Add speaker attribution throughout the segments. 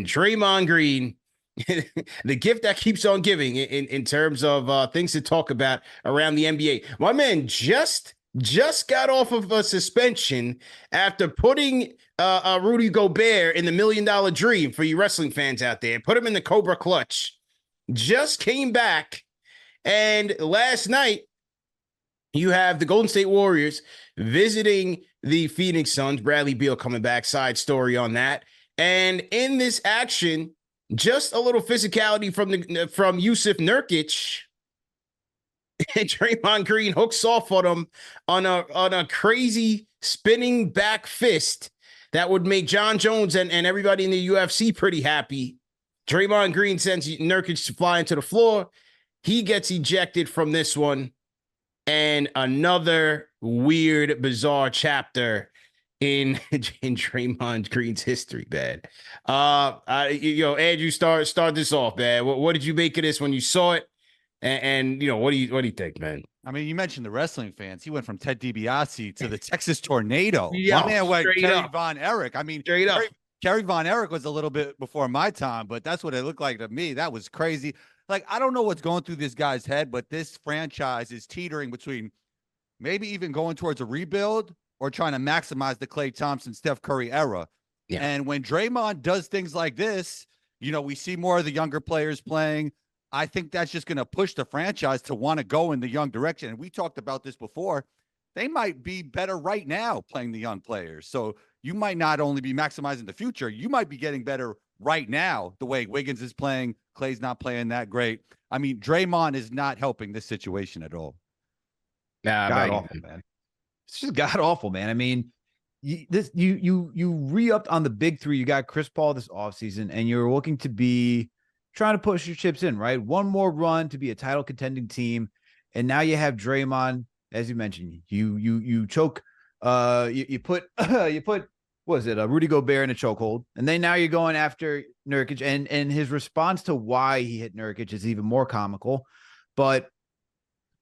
Speaker 1: man. Draymond Green, the gift that keeps on giving in terms of things to talk about around the NBA. My man just got off of a suspension after putting Rudy Gobert in the $1 Million Dream for you wrestling fans out there. Put him in the Cobra Clutch. Just came back. And last night, you have the Golden State Warriors visiting the Phoenix Suns. Bradley Beal coming back. Side story on that. And in this action, just a little physicality from Yusuf Nurkic. And Draymond Green hooks off on him on a crazy spinning back fist that would make John Jones and everybody in the UFC pretty happy. Draymond Green sends Nurkic flying to the floor. He gets ejected from this one. And another weird, bizarre chapter in Draymond Green's history, man. Andrew, start this off, man. What did you make of this when you saw it? And what do you think, man?
Speaker 2: I mean, you mentioned the wrestling fans. He went from Ted DiBiase to the Texas Tornado.
Speaker 1: Yeah,
Speaker 2: my man went Kerry
Speaker 1: up.
Speaker 2: Von Erich. I mean,
Speaker 1: straight up.
Speaker 2: Kerry Von Erich was a little bit before my time, but that's what it looked like to me. That was crazy. Like, I don't know what's going through this guy's head, but this franchise is teetering between maybe even going towards a rebuild or trying to maximize the Klay Thompson, Steph Curry era. Yeah. And when Draymond does things like this, we see more of the younger players playing. I think that's just going to push the franchise to want to go in the young direction. And we talked about this before. They might be better right now playing the young players. So you might not only be maximizing the future, you might be getting better right now, the way Wiggins is playing. Clay's not playing that great. I mean, Draymond is not helping this situation at all.
Speaker 3: Nah, god awful, man. It's just god awful, man. I mean, you re-upped on the big three. You got Chris Paul this offseason, and you're looking to be trying to push your chips in, right? One more run to be a title contending team. And now you have Draymond, as you mentioned, you choke, you put what was it? Rudy Gobert in a chokehold. And then now you're going after Nurkic, and his response to why he hit Nurkic is even more comical. But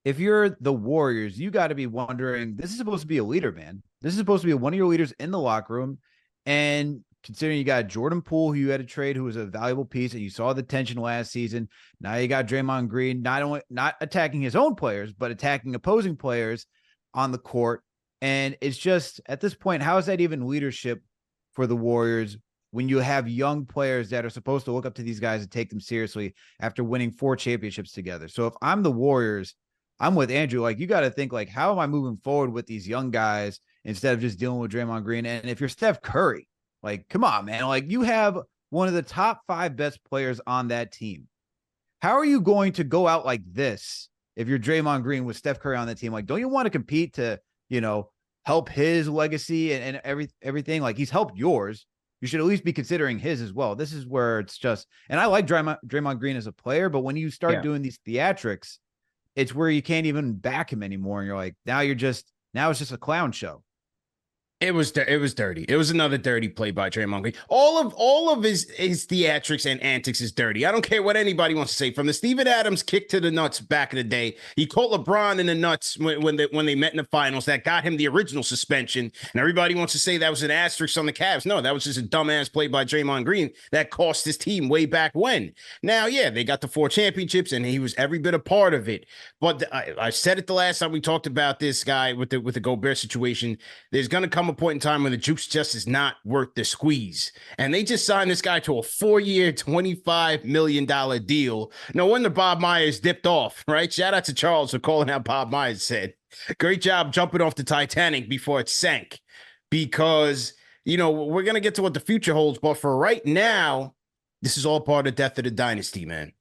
Speaker 3: if you're the Warriors, you got to be wondering, this is supposed to be a leader, man. This is supposed to be one of your leaders in the locker room. And considering you got Jordan Poole, who you had to trade, who was a valuable piece, and you saw the tension last season. Now you got Draymond Green, not attacking his own players, but attacking opposing players on the court. And it's just, at this point, how is that even leadership for the Warriors when you have young players that are supposed to look up to these guys and take them seriously after winning 4 championships together? So if I'm the Warriors, I'm with Andrew. Like, you got to think, like, how am I moving forward with these young guys instead of just dealing with Draymond Green? And if you're Steph Curry, like, come on, man. Like, you have one of the top 5 best players on that team. How are you going to go out like this if you're Draymond Green with Steph Curry on the team? Like, don't you want to compete to, help his legacy and everything? Like, he's helped yours. You should at least be considering his as well. This is where it's just, and I like Draymond Green as a player, but when you start doing these theatrics, it's where you can't even back him anymore. And you're like, now it's just a clown show.
Speaker 1: It was dirty. It was another dirty play by Draymond Green. All of his theatrics and antics is dirty. I don't care what anybody wants to say. From the Steven Adams kick to the nuts back in the day, he caught LeBron in the nuts when they met in the finals. That got him the original suspension. And everybody wants to say that was an asterisk on the Cavs. No, that was just a dumbass play by Draymond Green that cost his team way back when. Now, yeah, they got the 4 championships, and he was every bit a part of it. But I said it the last time we talked about this guy with the Gobert situation. There's going to come a point in time when the juice just is not worth the squeeze. And they just signed this guy to a 4-year, $25 million deal. No wonder Bob Myers dipped off, right? Shout out to Charles for calling out Bob Myers said. Great job jumping off the Titanic before it sank. Because, we're going to get to what the future holds. But for right now, this is all part of the death of the dynasty, man.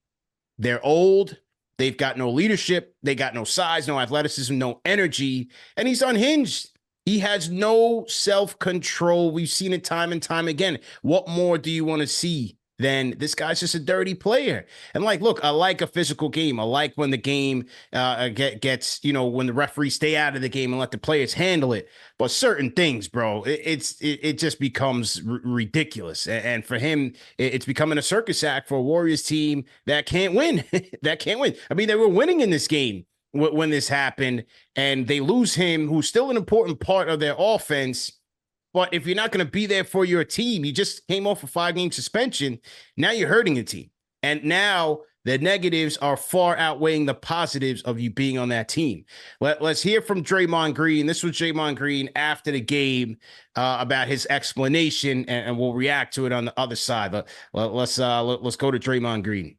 Speaker 1: They're old. They've got no leadership. They got no size, no athleticism, no energy. And he's unhinged. He has no self-control. We've seen it time and time again. What more do you want to see than this guy's just a dirty player? And look, I like a physical game. I like when the game gets, when the referees stay out of the game and let the players handle it. But certain things, bro, it just becomes ridiculous. And for him, it's becoming a circus act for a Warriors team that can't win. That can't win. I mean, they were winning in this game when this happened, and they lose him, who's still an important part of their offense. But if you're not going to be there for your team, you just came off a 5-game suspension. Now you're hurting the team. And now the negatives are far outweighing the positives of you being on that team. Let's hear from Draymond Green. This was Draymond Green after the game about his explanation, and we'll react to it on the other side. But let's go to Draymond Green.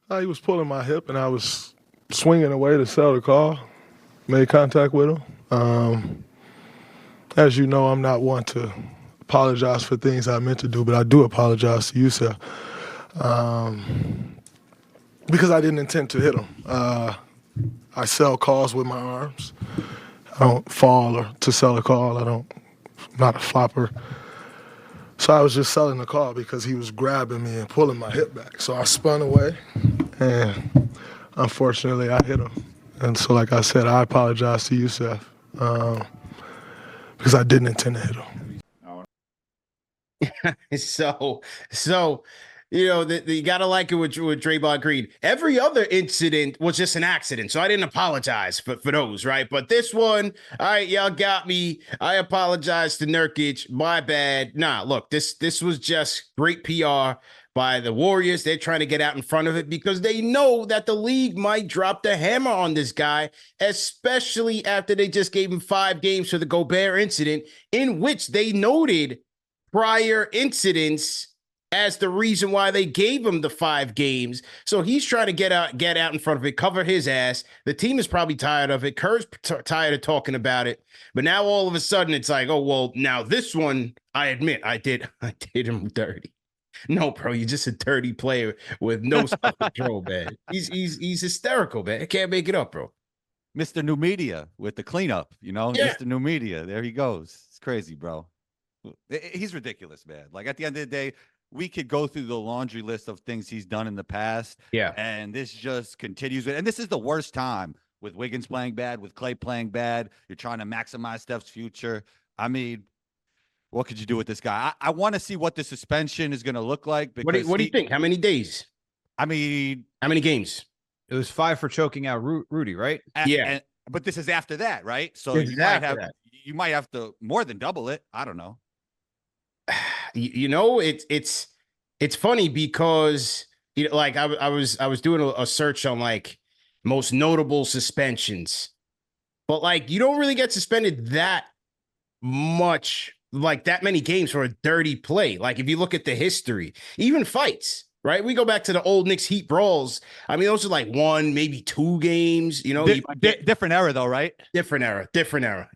Speaker 4: He was pulling my hip, and I was swinging away to sell the call. Made contact with him. As you know, I'm not one to apologize for things I meant to do, but I do apologize to you, sir, because I didn't intend to hit him. I sell calls with my arms. I don't fall or to sell a call. I'm not a flopper. So I was just selling the call because he was grabbing me and pulling my hip back. So I spun away, and unfortunately, I hit him. And so, like I said, I apologize to you, Seth, because I didn't intend to hit him.
Speaker 1: So, you know, you got to like it with Draymond Green. Every other incident was just an accident, so I didn't apologize for those, right? But this one, all right, y'all got me. I apologize to Nurkic. My bad. Nah, look, this was just great PR by the Warriors. They're trying to get out in front of it because they know that the league might drop the hammer on this guy, especially after they just gave him 5 games for the Gobert incident, in which they noted prior incidents as the reason why they gave him the 5 games. So he's trying to get out in front of it, cover his ass. The team is probably tired of it. Kerr's tired of talking about it. But now all of a sudden it's like, oh, well, now this one, I admit, I did him dirty. No, bro, you're just a dirty player with no self-control, man. He's hysterical, man. I can't make it up, bro.
Speaker 2: Mr. New Media with the cleanup,
Speaker 1: Yeah.
Speaker 2: Mr. New Media. There he goes. It's crazy, bro. He's ridiculous, man. Like, at the end of the day, we could go through the laundry list of things he's done in the past.
Speaker 1: Yeah.
Speaker 2: And this just continues. And this is the worst time with Wiggins playing bad, with Clay playing bad. You're trying to maximize Steph's future. I mean, what could you do with this guy? I want to see what the suspension is going to look like.
Speaker 1: What do you think? How many days?
Speaker 2: I mean,
Speaker 1: how many games?
Speaker 3: It was 5 for choking out Rudy, right?
Speaker 1: Yeah.
Speaker 2: But this is after that, right? So you might have to more than double it. I don't know.
Speaker 1: You know, it's funny because, you know, like I was doing a search on like most notable suspensions, but like you don't really get suspended that much, like that many games for a dirty play. Like if you look at the history, even fights, right? We go back to the old Knicks Heat brawls. I mean, those are like 1, maybe 2 games. You know,
Speaker 2: different era though, right?
Speaker 1: Different era.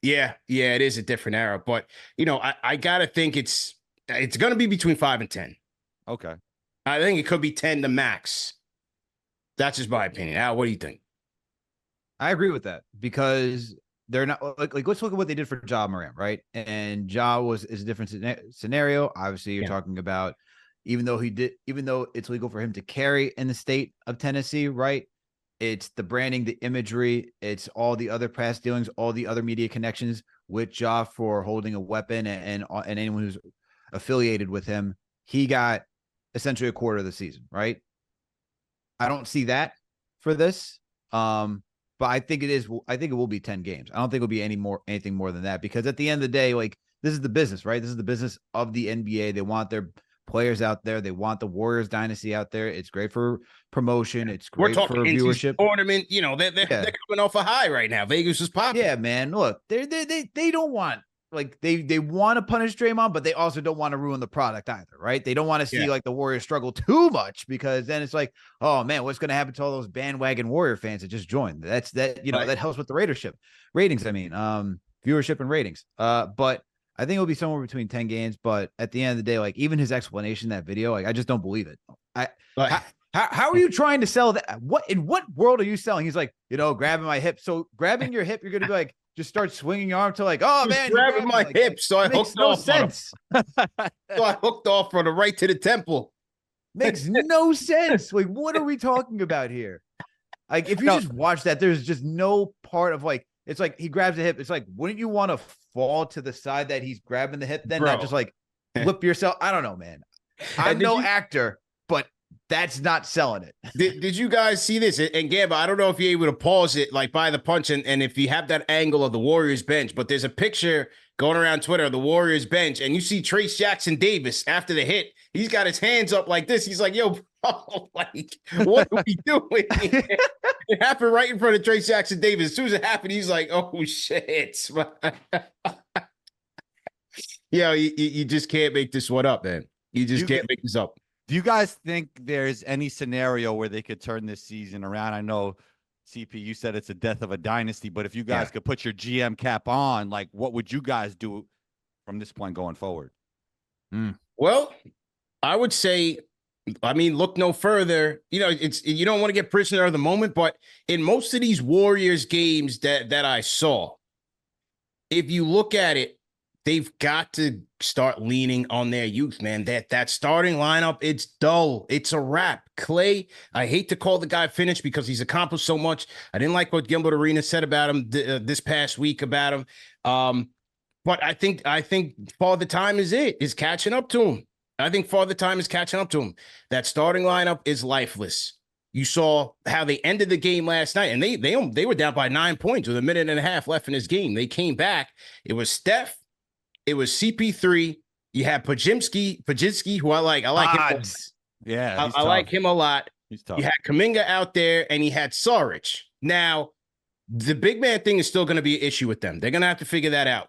Speaker 1: Yeah, it is a different era. But you know, I gotta think it's going to be between 5 and 10.
Speaker 2: Okay.
Speaker 1: I think it could be 10 to max. That's just my opinion. Al, what do you think?
Speaker 3: I agree with that because they're not like let's look at what they did for Ja Morant, right? And Ja is a different scenario. Obviously, you're talking about even though it's legal for him to carry in the state of Tennessee, right? It's the branding, the imagery, it's all the other past dealings, all the other media connections with Ja for holding a weapon and anyone who's affiliated with him. He got essentially a quarter of the season, right? I don't see that for this. But I think it will be 10 games. I don't think it'll be anything more than that, because at the end of the day, like, this is the business, right? This is the business of the NBA. They want their players out there. They want the Warriors dynasty out there. It's great for promotion. It's great for viewership.
Speaker 1: Tournament, you know, they're coming off a high right now. Vegas is popping.
Speaker 3: Yeah, man. Look, they don't want, like, they want to punish Draymond, but they also don't want to ruin the product either, right? They don't want to see like the Warriors struggle too much, because then it's like, oh man, what's going to happen to all those bandwagon Warrior fans that just joined? That helps with the ratings. I mean, viewership and ratings. But I think it'll be somewhere between 10 games. But at the end of the day, like, even his explanation, that video, like, I just don't believe it. How are you trying to sell that? In what world are you selling? He's like, grabbing my hip. So grabbing your hip, you're going to be like, just start swinging your arm to like, oh man,
Speaker 1: grabbing my hip. So I hooked off. Sense. So I hooked off from the right to the temple.
Speaker 3: Makes no sense. Like, what are we talking about here? Like, if you just watch that, there's just no part of, like, it's like he grabs the hip. It's like, wouldn't you want to fall to the side that he's grabbing the hip? Then not just like flip yourself. I don't know, man. I'm no actor, but That's not selling it.
Speaker 1: Did you guys see this? And Gamba, I don't know if you're able to pause it like by the punch and if you have that angle of the Warriors bench, but there's a picture going around Twitter of the Warriors bench, and you see Trace Jackson Davis after the hit. He's got his hands up like this. He's like, yo, bro, like, what are we doing? It happened right in front of Trace Jackson Davis. As soon as it happened, he's like, oh, shit. Yeah, you just can't make this one up, man. You just can't make this up.
Speaker 2: Do you guys think there's any scenario where they could turn this season around? I know, CP, you said it's a death of a dynasty, but if you guys could put your GM cap on, like, what would you guys do from this point going forward?
Speaker 1: Well, I would say, I mean, look no further. You know, you don't want to get prisoner of the moment, but in most of these Warriors games that I saw, if you look at it, they've got to start leaning on their youth, man. That starting lineup, it's dull. It's a wrap. Clay, I hate to call the guy finished because he's accomplished so much. I didn't like what Gilbert Arenas said about him this past week about him. But I think Father Time is catching up to him. I think Father Time is catching up to him. That starting lineup is lifeless. You saw how they ended the game last night, and they were down by 9 points with a minute and a half left in this game. They came back. It was Steph. It was CP3. You had Pajinski, who I like. I like him.
Speaker 2: Yeah,
Speaker 1: I like him a lot.
Speaker 2: He's tough.
Speaker 1: You had Kuminga out there, and you had Saric. Now, the big man thing is still going to be an issue with them. They're going to have to figure that out.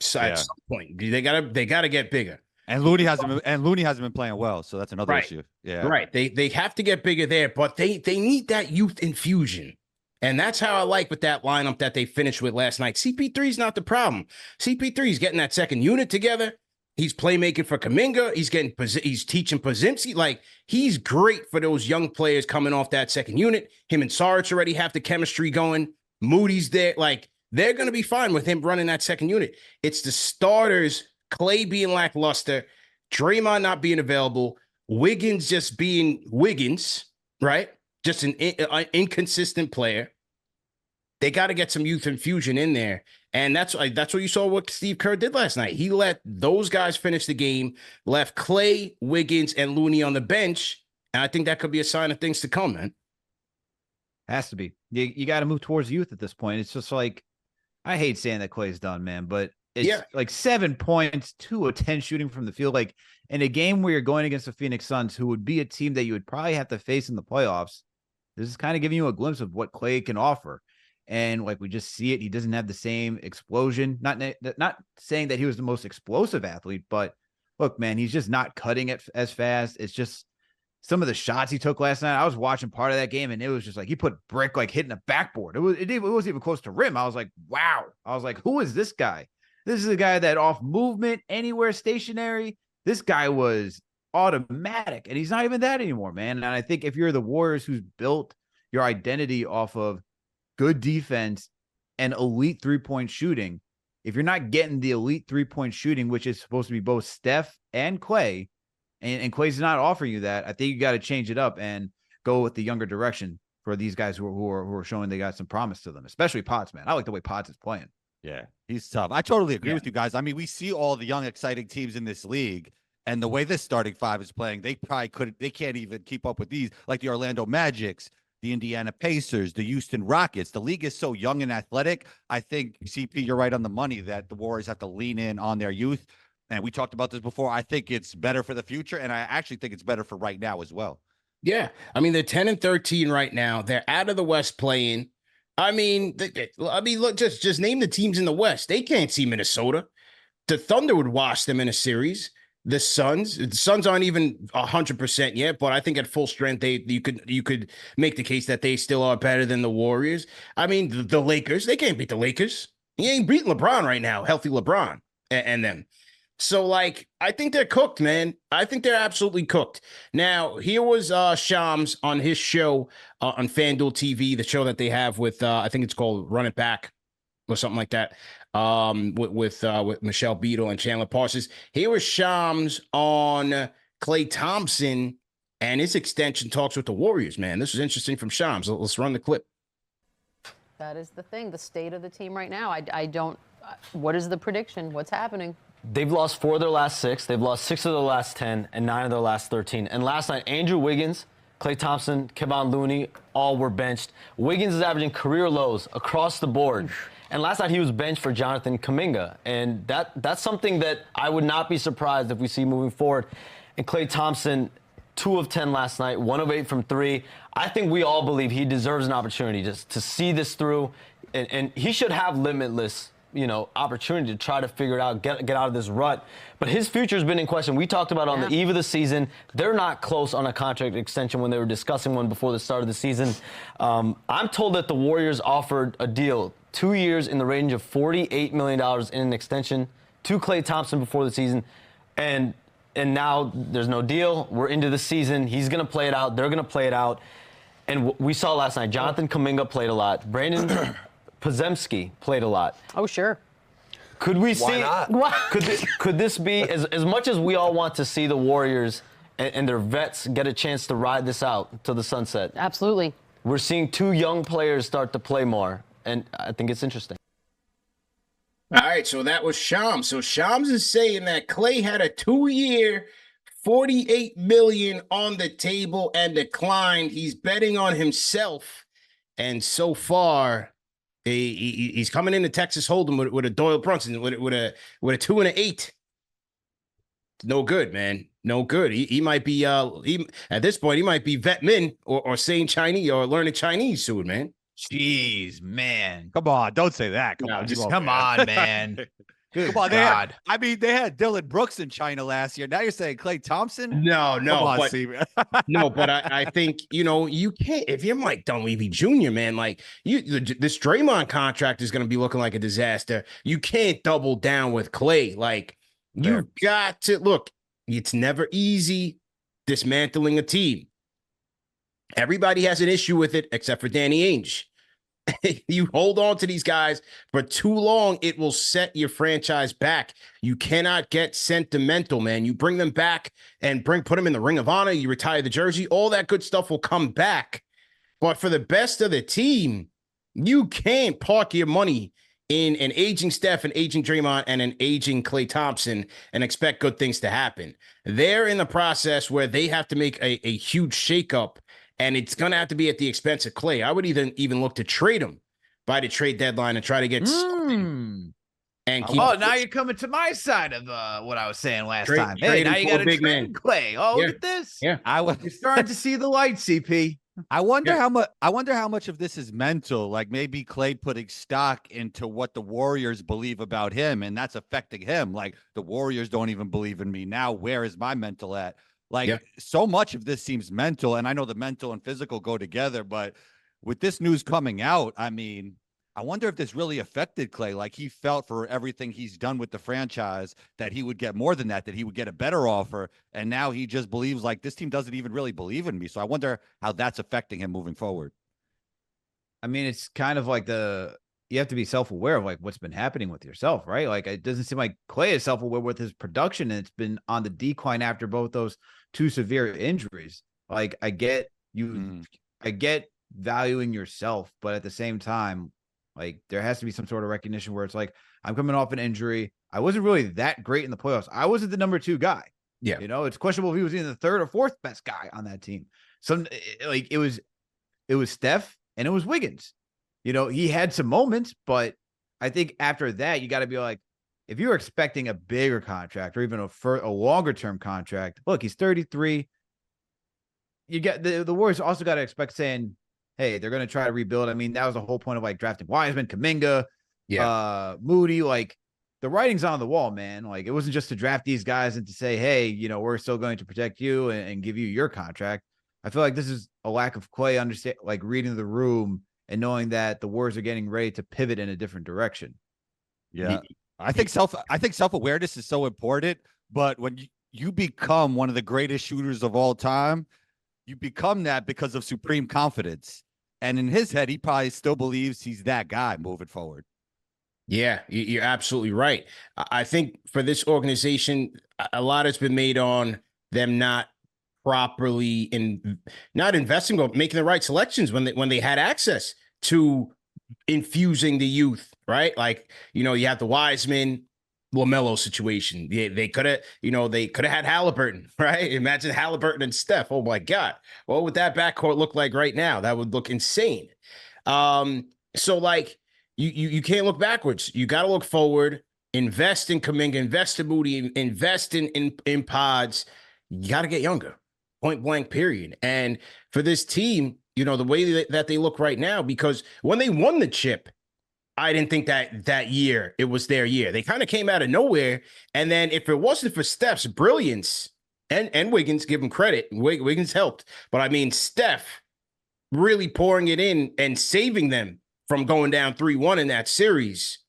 Speaker 1: So at some point, they gotta get bigger.
Speaker 2: And Looney hasn't been playing well, so that's another issue. Yeah,
Speaker 1: right. They have to get bigger there, but they need that youth infusion. And that's how I like with that lineup that they finished with last night. CP3 is not the problem. CP3 is getting that second unit together. He's playmaking for Kuminga. He's teaching Podziemski. Like, he's great for those young players coming off that second unit. Him and Saric already have the chemistry going. Moody's there. Like, they're going to be fine with him running that second unit. It's the starters, Clay being lackluster, Draymond not being available, Wiggins just being Wiggins, right? Just an inconsistent player. They got to get some youth infusion in there. And that's what you saw what Steve Kerr did last night. He let those guys finish the game, left Clay, Wiggins, and Looney on the bench. And I think that could be a sign of things to come, man.
Speaker 3: Has to be. You got to move towards youth at this point. It's just like, I hate saying that Clay's done, man, but it's like 7 points, 2 of 10 shooting from the field. Like, in a game where you're going against the Phoenix Suns, who would be a team that you would probably have to face in the playoffs, this is kind of giving you a glimpse of what Clay can offer. And like, we just see it. He doesn't have the same explosion. Not saying that he was the most explosive athlete, but look, man, he's just not cutting it as fast. It's just some of the shots he took last night. I was watching part of that game, and it was just like he put brick like hitting a backboard. It wasn't even close to rim. I was like, wow. I was like, who is this guy? This is a guy that off movement, anywhere stationary. This guy was automatic, and he's not even that anymore, man. And I think if you're the Warriors who's built your identity off of good defense and elite three-point shooting, if you're not getting the elite three-point shooting, which is supposed to be both Steph and Clay, and Clay's not offering you that, I think you got to change it up and go with the younger direction for these guys who are showing they got some promise to them, especially Potts, man. I like the way Potts is playing.
Speaker 2: Yeah, he's tough. I totally agree with you guys. I mean, we see all the young, exciting teams in this league, and the way this starting five is playing, they can't even keep up with these, like the Orlando Magics, the Indiana Pacers, the Houston Rockets. The league is so young and athletic. I think, CP, you're right on the money that the Warriors have to lean in on their youth. And we talked about this before. I think it's better for the future, and I actually think it's better for right now as well.
Speaker 1: Yeah. I mean, they're 10-13 right now. They're out of the West playing. I mean, look, just name the teams in the West. They can't see Minnesota. The Thunder would wash them in a series. The Suns aren't even 100% yet, but I think at full strength, you could make the case that they still are better than the Warriors. I mean, the Lakers, they can't beat the Lakers. He ain't beating LeBron right now, healthy LeBron and them. So, like, I think they're cooked, man. I think they're absolutely cooked. Now, here was Shams on his show on FanDuel TV, the show that they have with, I think it's called Run It Back or something like that, with Michelle Beadle and Chandler Parsons. Here was Shams on Klay Thompson and his extension talks with the Warriors, man. This is interesting from Shams. Let's run the clip.
Speaker 5: That is the thing, the state of the team right now. I don't, what is the prediction? What's happening? They've lost 4 of their last 6. They've lost 6 of their last 10 and 9 of their last 13. And last night, Andrew Wiggins, Klay Thompson, Kevon Looney, all were benched. Wiggins is averaging career lows across the board. And last night he was benched for Jonathan Kuminga. And that's something that I would not be surprised if we see moving forward. And Klay Thompson, 2 of 10 last night, 1 of 8 from 3. I think we all believe he deserves an opportunity just to see this through. And he should have limitless, opportunity to try to figure it out, get out of this rut. But his future has been in question. We talked about on the eve of the season, they're not close on a contract extension when they were discussing one before the start of the season. I'm told that the Warriors offered a deal, 2 years in the range of $48 million in an extension to Klay Thompson before the season. And now there's no deal. We're into the season. He's going to play it out. They're going to play it out. And we saw last night, Jonathan Kuminga played a lot. Brandon Podziemski played a lot.
Speaker 6: Oh, sure.
Speaker 5: Could we see?
Speaker 6: Why not?
Speaker 5: Could this be as much as we all want to see the Warriors and their vets get a chance to ride this out to the sunset?
Speaker 6: Absolutely.
Speaker 5: We're seeing 2 young players start to play more, and I think it's interesting.
Speaker 1: All right, so that was Shams. So Shams is saying that Klay had a 2-year, $48 million on the table and declined. He's betting on himself, and so far, he's coming into Texas Hold'em with a Doyle Brunson with a 2 and an 8. No good, man. No good. He might be at this point he might be vet min or saying Chinese or learning Chinese soon, man.
Speaker 3: Jeez, man.
Speaker 2: Come on, don't say that.
Speaker 3: Come on, man. Good
Speaker 2: Come on,
Speaker 3: God.
Speaker 2: they had Dylan Brooks in China last year. Now you're saying Klay Thompson?
Speaker 1: No,
Speaker 2: Come on,
Speaker 1: but,
Speaker 2: Steve.
Speaker 1: no, but I think you can't if you're Mike Dunleavy Jr., man. Like this Draymond contract is going to be looking like a disaster. You can't double down with Klay. Like you've got to look. It's never easy dismantling a team. Everybody has an issue with it except for Danny Ainge. You hold on to these guys for too long, it will set your franchise back. You cannot get sentimental, man. You bring them back and put them in the Ring of Honor. You retire the jersey. All that good stuff will come back. But for the best of the team, you can't park your money in an aging Steph, an aging Draymond, and an aging Klay Thompson and expect good things to happen. They're in the process where they have to make a huge shakeup. And it's going to have to be at the expense of Klay. I would even look to trade him by the trade deadline and try to get something. And keep
Speaker 3: now you're coming to my side of what I was saying last time. Hey,
Speaker 1: trade
Speaker 3: now
Speaker 1: him
Speaker 3: you
Speaker 1: for
Speaker 3: got
Speaker 1: a
Speaker 3: to
Speaker 1: big
Speaker 3: trade
Speaker 1: man.
Speaker 3: Klay. Oh,
Speaker 1: Yeah.
Speaker 3: look at this.
Speaker 1: Yeah.
Speaker 3: You're starting to see the light, CP.
Speaker 2: I wonder how much. I wonder how much of this is mental. Like maybe Klay putting stock into what the Warriors believe about him, and that's affecting him. Like the Warriors don't even believe in me now. Where is my mental at? Like so much of this seems mental, and I know the mental and physical go together. But with this news coming out, I mean, I wonder if this really affected Klay. Like he felt for everything he's done with the franchise that he would get more than that he would get a better offer. And now he just believes like this team doesn't even really believe in me. So I wonder how that's affecting him moving forward.
Speaker 3: I mean, it's kind of like you have to be self-aware of like what's been happening with yourself, right? Like it doesn't seem like Klay is self-aware with his production, and it's been on the decline after both those 2 severe injuries. Like I get valuing yourself, but at the same time, like there has to be some sort of recognition where it's like, I'm coming off an injury. I wasn't really that great in the playoffs. I wasn't the number 2 guy.
Speaker 1: Yeah.
Speaker 3: It's questionable if he was even the 3rd or 4th best guy on that team. It was Steph and it was Wiggins. He had some moments, but I think after that, you got to be like, if you're expecting a bigger contract or even a longer term contract, look, he's 33. You get the Warriors also got to expect saying, hey, they're going to try to rebuild. I mean, that was the whole point of like drafting Wiseman, Kuminga, Moody. Like the writing's on the wall, man. Like it wasn't just to draft these guys and to say, hey, we're still going to protect you and give you your contract. I feel like this is a lack of Klay understand, like reading the room and knowing that the Warriors are getting ready to pivot in a different direction.
Speaker 2: Yeah. I think self-awareness is so important, but when you become one of the greatest shooters of all time, you become that because of supreme confidence. And in his head, he probably still believes he's that guy moving forward.
Speaker 1: Yeah, you're absolutely right. I think for this organization, a lot has been made on them not properly not investing or making the right selections when they had access to infusing the youth, right? Like, you have the Wiseman, LaMelo situation. They could have, they could have had Halliburton, right? Imagine Halliburton and Steph. Oh my God. What would that backcourt look like right now? That would look insane. So like you can't look backwards. You got to look forward, invest in Kuminga, invest in Moody, invest in pods. You got to get younger, point blank, period. And for this team, the way that they look right now, because when they won the chip, I didn't think that year it was their year. They kind of came out of nowhere. And then if it wasn't for Steph's brilliance and Wiggins, give him credit, Wiggins helped. But I mean, Steph really pouring it in and saving them from going down 3-1 in that series.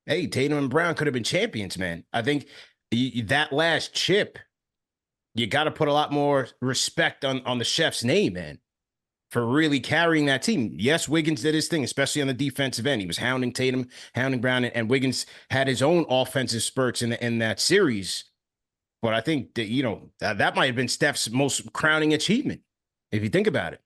Speaker 1: Hey, Tatum and Brown could have been champions, man. I think that last chip, you got to put a lot more respect on the chef's name, man, for really carrying that team. Yes, Wiggins did his thing, especially on the defensive end. He was hounding Tatum, hounding Brown, and Wiggins had his own offensive spurts in that series. But I think that, that might have been Steph's most crowning achievement, if you think about it.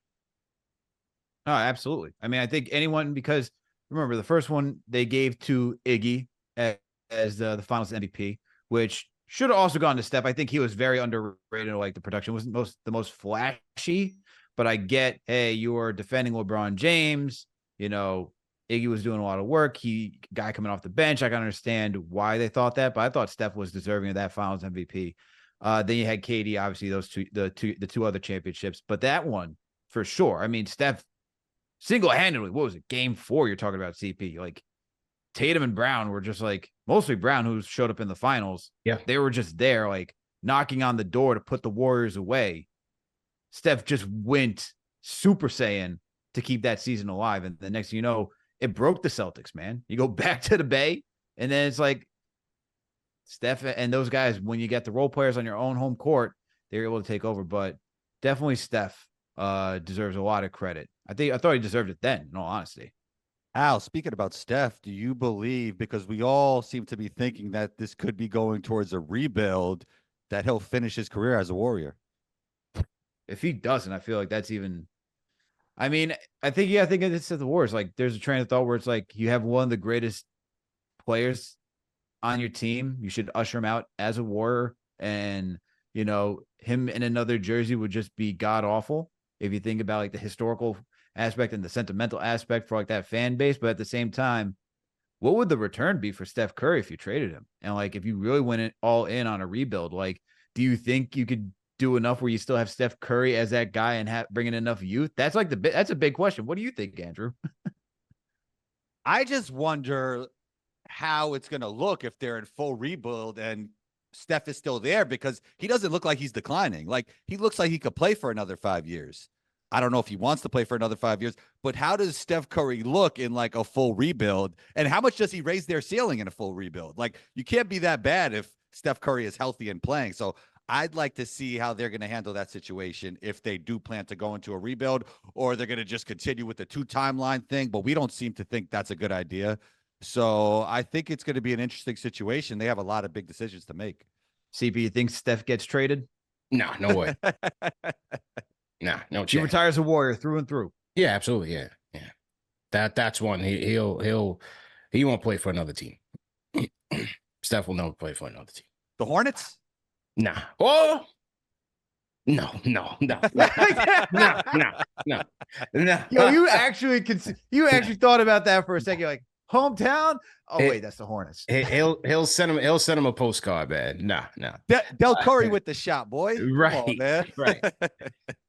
Speaker 3: Oh, absolutely. I mean, I think anyone, because remember the first one they gave to Iggy as the finals MVP, which should have also gone to Steph. I think he was very underrated. Like the production wasn't the most flashy, but I get, hey, you were defending LeBron James. Iggy was doing a lot of work. Guy coming off the bench. I can understand why they thought that, but I thought Steph was deserving of that finals MVP. Then you had KD, obviously those the two other championships, but that one for sure. I mean, Steph single-handedly, what was it? Game 4, you're talking about CP. Like Tatum and Brown were just like, mostly Brown, who showed up in the finals.
Speaker 1: Yeah.
Speaker 3: They were just there, like knocking on the door to put the Warriors away. Steph just went Super Saiyan to keep that season alive. And the next thing you know, it broke the Celtics, man. You go back to the Bay, and then it's like Steph and those guys, when you get the role players on your own home court, they're able to take over. But definitely Steph deserves a lot of credit. I thought he deserved it then, in all honesty.
Speaker 2: Al, speaking about Steph, do you believe, because we all seem to be thinking that this could be going towards a rebuild, that he'll finish his career as a Warrior?
Speaker 3: If he doesn't, I feel like that's even. I mean, I think it's at the Warriors. Like, there's a train of thought where it's like you have one of the greatest players on your team. You should usher him out as a Warrior, and him in another jersey would just be god awful if you think about like the historical aspect and the sentimental aspect for like that fan base. But at the same time, what would the return be for Steph Curry if you traded him? And like, if you really went it all in on a rebuild, like, do you think you could do enough where you still have Steph Curry as that guy and bring in enough youth? That's like that's a big question. What do you think, Andrew?
Speaker 2: I just wonder how it's going to look if they're in full rebuild and Steph is still there, because he doesn't look like he's declining. Like, he looks like he could play for another 5 years. I don't know if he wants to play for another 5 years, but how does Steph Curry look in like a full rebuild? And how much does he raise their ceiling in a full rebuild? Like, you can't be that bad if Steph Curry is healthy and playing. So I'd like to see how they're going to handle that situation, if they do plan to go into a rebuild, or they're going to just continue with the 2 timeline thing. But we don't seem to think that's a good idea. So I think it's going to be an interesting situation. They have a lot of big decisions to make.
Speaker 3: CP, you think Steph gets traded?
Speaker 1: No way. No chance.
Speaker 3: He retires a Warrior through and through.
Speaker 1: Yeah, absolutely. Yeah. That's one. He won't play for another team. Steph will never play for another team.
Speaker 2: The Hornets?
Speaker 1: Nah. Oh. No. No.
Speaker 3: Yo, you actually thought about that for a second. You're like, hometown? Oh, wait, that's the Hornets.
Speaker 1: He'll send him a postcard, man. No.
Speaker 2: Del Curry with the shot, boy.
Speaker 1: Right.
Speaker 2: Come on, man.
Speaker 1: Right.